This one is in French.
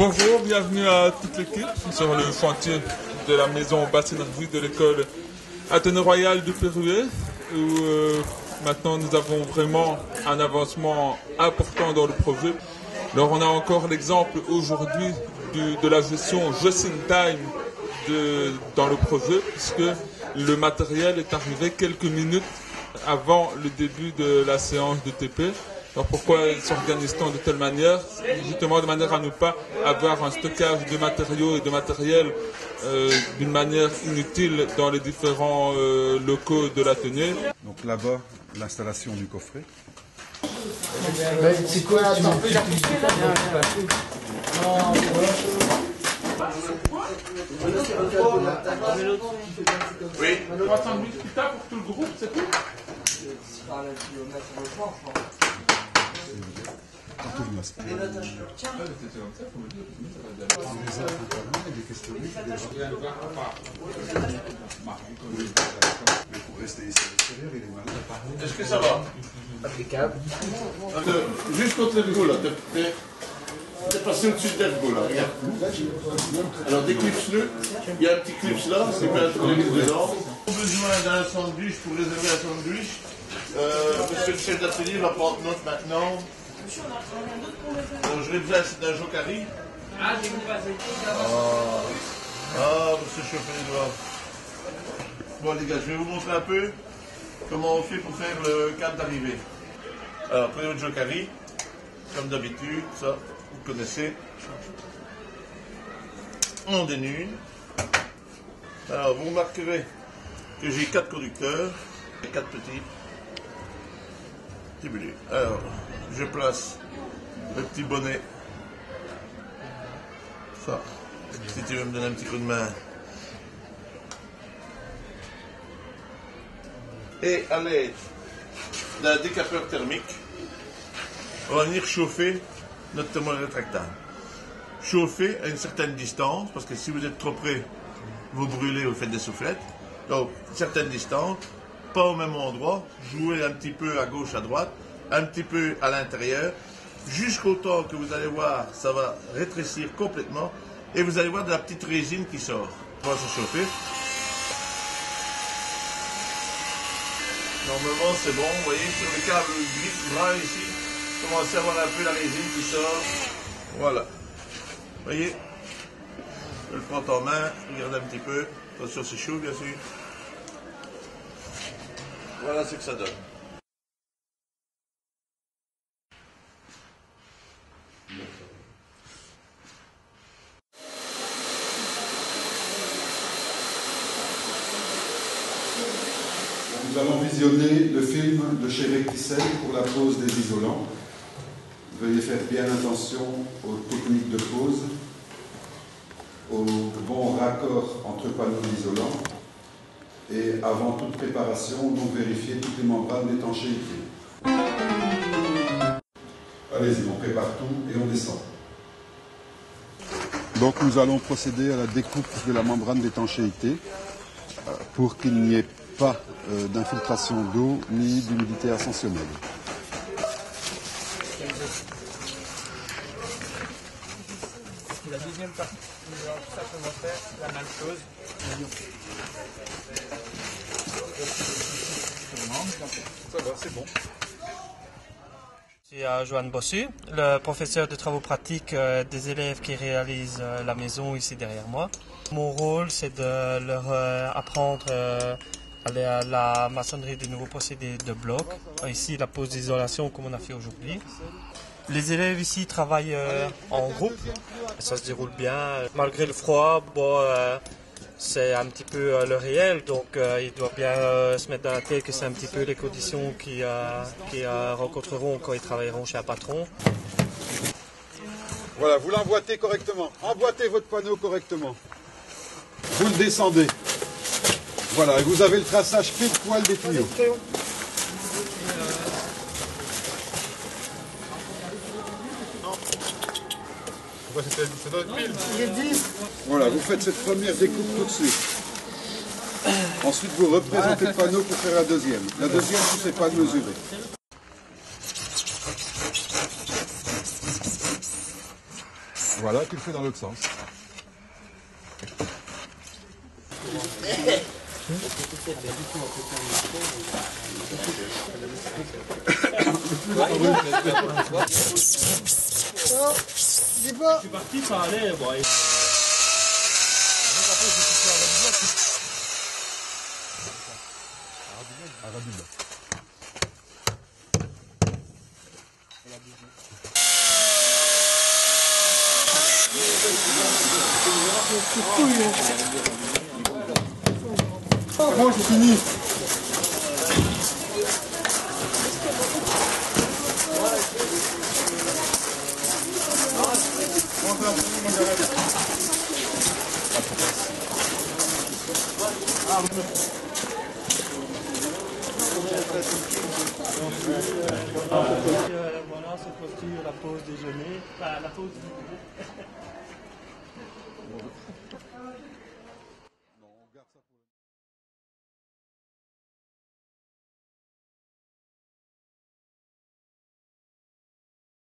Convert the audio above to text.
Bonjour, bienvenue à toute l'équipe sur le chantier de la maison bassinerie de l'école Athénée Royale de Pérouet, où maintenant nous avons vraiment un avancement important dans le projet. Alors on a encore l'exemple aujourd'hui de la gestion just in time dans le projet, puisque le matériel est arrivé quelques minutes avant le début de la séance de TP. Alors pourquoi s'organise-t-on de telle manière? Justement de manière à ne pas avoir un stockage de matériaux et de matériel d'une manière inutile dans les différents locaux de l'atelier. Donc là-bas, l'installation du coffret. C'est quoi Oui. Un sandwich pita pour tout le groupe, c'est tout? Est-ce que ça va? Impeccable. Juste contre l'ergot là, t'es passé au-dessus de l'ergot là, regarde. Alors déclipse-le, il y a un petit clips là, c'est bien introduit dedans. Besoin d'un sandwich pour réserver un sandwich. Monsieur le chef d'atelier va prendre note maintenant. Donc, je vais besoin d'un jokari. Ah, j'ai une base. Ah, monsieur chauffer les doigts. Bon les gars, je vais vous montrer un peu comment on fait pour faire le cadre d'arrivée. Alors, prenez votre jokari, comme d'habitude, ça, vous connaissez. On dénude. Alors, vous remarquerez que j'ai 4 conducteurs et 4 petits bulles. Alors, je place le petit bonnet. Ça, si tu veux me donner un petit coup de main. Et à l'aide d'un décapeur thermique, on va venir chauffer notre témoin rétractable. Chauffer à une certaine distance, parce que si vous êtes trop près, vous brûlez, vous faites des soufflettes. Donc, certaine distance, pas au même endroit, jouez un petit peu à gauche, à droite, un petit peu à l'intérieur, jusqu'au temps que vous allez voir, ça va rétrécir complètement, et vous allez voir de la petite résine qui sort. On va se chauffer. Normalement, c'est bon, vous voyez, sur le câble gris brun ici, commencez à voir un peu la résine qui sort. Voilà. Vous voyez, je le prends en main, regardez un petit peu. Attention, c'est chaud, bien sûr. Voilà ce que ça donne. Nous allons visionner le film de chez Recticel pour la pose des isolants. Veuillez faire bien attention aux techniques de pose, au bon raccord entre panneaux d'isolant et avant toute préparation, donc vérifier toutes les membranes d'étanchéité. Allez-y, on prépare tout et on descend. Donc nous allons procéder à la découpe de la membrane d'étanchéité pour qu'il n'y ait pas d'infiltration d'eau ni d'humidité ascensionnelle. La deuxième partie, nous allons tout simplement faire la même chose. Ça va, c'est bon. Je suis Johan Bossu, le professeur de travaux pratiques des élèves qui réalisent la maison ici derrière moi. Mon rôle, c'est de leur apprendre la maçonnerie des nouveaux procédés de bloc. Ici, la pose d'isolation comme on a fait aujourd'hui. Les élèves ici travaillent en groupe. Ça se déroule bien. Malgré le froid, c'est un petit peu le réel. Donc, ils doivent bien se mettre dans la tête que c'est un petit peu les conditions qu'ils rencontreront quand ils travailleront chez un patron. Voilà, vous l'emboîtez correctement. Emboîtez votre panneau correctement. Vous le descendez. Voilà, et vous avez le traçage pile poil des tuyaux. Voilà, vous faites cette première découpe tout de suite. Ensuite, vous représentez le panneau pour faire la deuxième. La deuxième, vous ne savez pas le mesurer. Voilà, tu le fais dans l'autre sens. C'est parti, ça allait. Bon, Bon, c'est fini. voilà, cette posture, la pause déjeuner, enfin la pause déjeuner.